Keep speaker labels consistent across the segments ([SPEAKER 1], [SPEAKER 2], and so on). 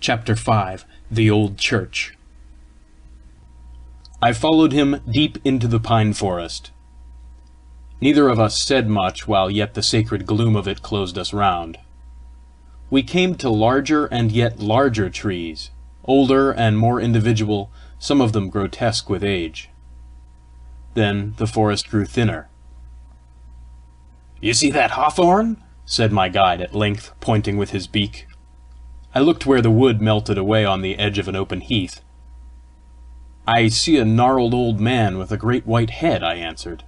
[SPEAKER 1] Chapter 5 The Old Church. I followed him deep into the pine forest. Neither of us said much, while yet the sacred gloom of it closed us round. We came to larger and yet larger trees, older and more individual, some of them grotesque with age. Then the forest grew thinner. "You see that hawthorn?" said my guide at length, pointing with his beak. I looked where the wood melted away on the edge of an open heath. "I see a gnarled old man with a great white head," I answered.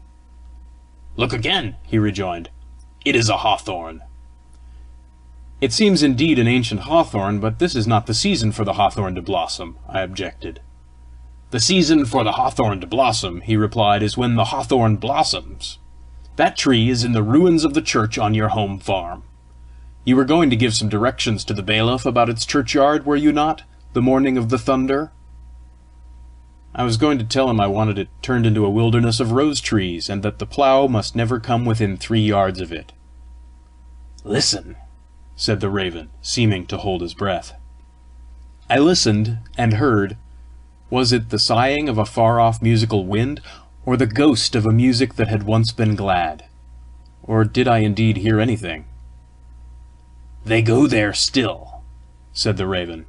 [SPEAKER 1] "Look again," he rejoined. "It is a hawthorn." "It seems indeed an ancient hawthorn, but this is not the season for the hawthorn to blossom," I objected. "The season for the hawthorn to blossom," he replied, "is when the hawthorn blossoms. That tree is in the ruins of the church on your home farm. You were going to give some directions to the bailiff about its churchyard, were you not, the morning of the thunder?" "I was going to tell him I wanted it turned into a wilderness of rose trees, and that the plough must never come within 3 yards of it." "Listen," said the raven, seeming to hold his breath. I listened, and heard. Was it the sighing of a far-off musical wind, or the ghost of a music that had once been glad? Or did I indeed hear anything? "They go there still," said the raven.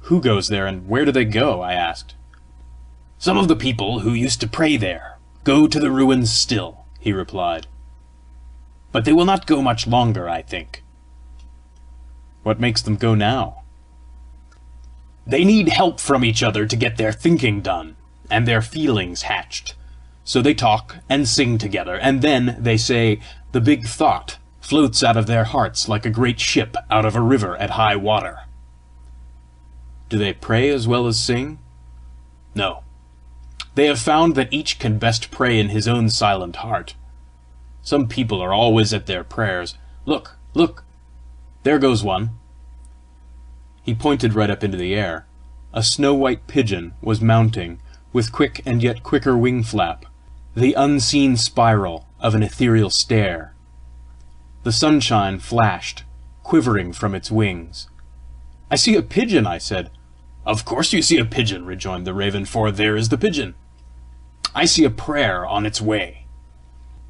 [SPEAKER 1] "Who goes there, and where do they go?" I asked. "Some of the people who used to pray there go to the ruins still," he replied. "But they will not go much longer, I think." "What makes them go now?" "They need help from each other to get their thinking done, and their feelings hatched. So they talk and sing together, and then, they say, the big thought floats out of their hearts like a great ship out of a river at high water." "Do they pray as well as sing?" "No. They have found that each can best pray in his own silent heart. Some people are always at their prayers. Look, look! There goes one." He pointed right up into the air. A snow-white pigeon was mounting, with quick and yet quicker wing flap, the unseen spiral of an ethereal stare. The sunshine flashed, quivering from its wings. "I see a pigeon," I said. "Of course you see a pigeon," rejoined the raven, "for there is the pigeon. I see a prayer on its way.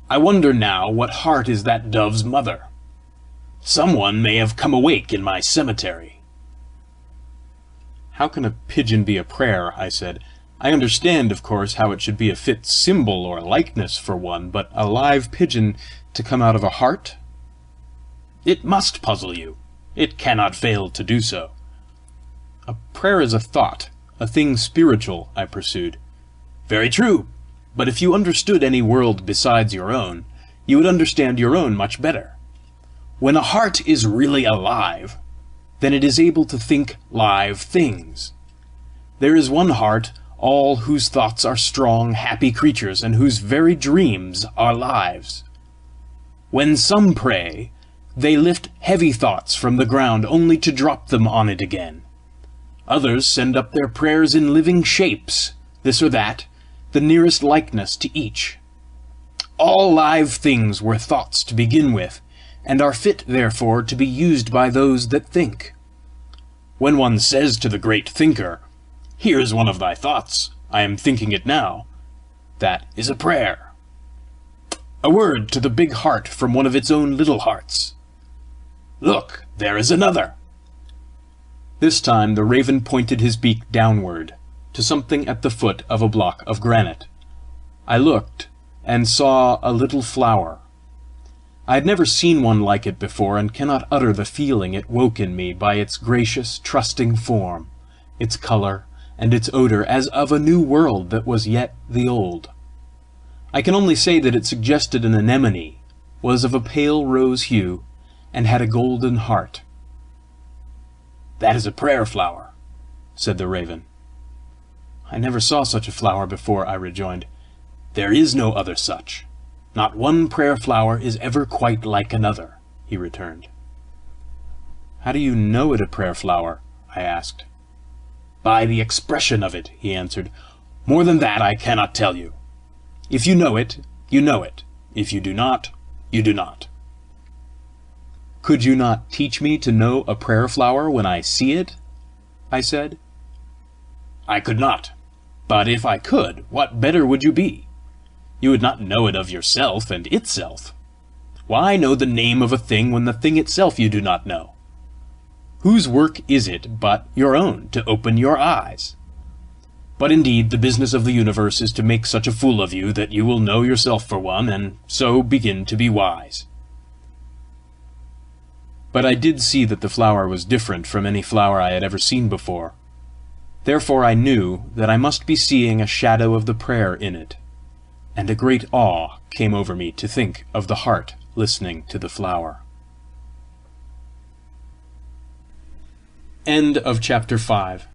[SPEAKER 1] I wonder now what heart is that dove's mother. Some one may have come awake in my cemetery." "How can a pigeon be a prayer?" I said. "I understand, of course, how it should be a fit symbol or likeness for one, but a live pigeon to come out of a heart?" "It must puzzle you. It cannot fail to do so." "A prayer is a thought, a thing spiritual," I pursued. "Very true. But if you understood any world besides your own, you would understand your own much better. When a heart is really alive, then it is able to think live things. There is one heart, all whose thoughts are strong, happy creatures, and whose very dreams are lives. When some pray, they lift heavy thoughts from the ground only to drop them on it again. Others send up their prayers in living shapes, this or that, the nearest likeness to each. All live things were thoughts to begin with, and are fit, therefore, to be used by those that think. When one says to the great thinker, 'Here's one of thy thoughts, I am thinking it now,' that is a prayer. A word to the big heart from one of its own little hearts. Look, there is another." This time the raven pointed his beak downward, to something at the foot of a block of granite. I looked, and saw a little flower. I had never seen one like it before, and cannot utter the feeling it woke in me by its gracious, trusting form, its colour, and its odour, as of a new world that was yet the old. I can only say that it suggested an anemone, was of a pale rose hue, and had a golden heart. "That is a prayer flower," said the raven. "I never saw such a flower before," I rejoined. "There is no other such. Not one prayer flower is ever quite like another," he returned. "How do you know it a prayer flower?" I asked. "By the expression of it," he answered. "More than that I cannot tell you. If you know it, you know it. If you do not, you do not." "Could you not teach me to know a prayer flower when I see it?" I said. "I could not. But if I could, what better would you be? You would not know it of yourself and itself. Why know the name of a thing when the thing itself you do not know? Whose work is it but your own to open your eyes? But indeed the business of the universe is to make such a fool of you that you will know yourself for one, and so begin to be wise." But I did see that the flower was different from any flower I had ever seen before. Therefore I knew that I must be seeing a shadow of the prayer in it, and a great awe came over me to think of the heart listening to the flower. End of chapter 5.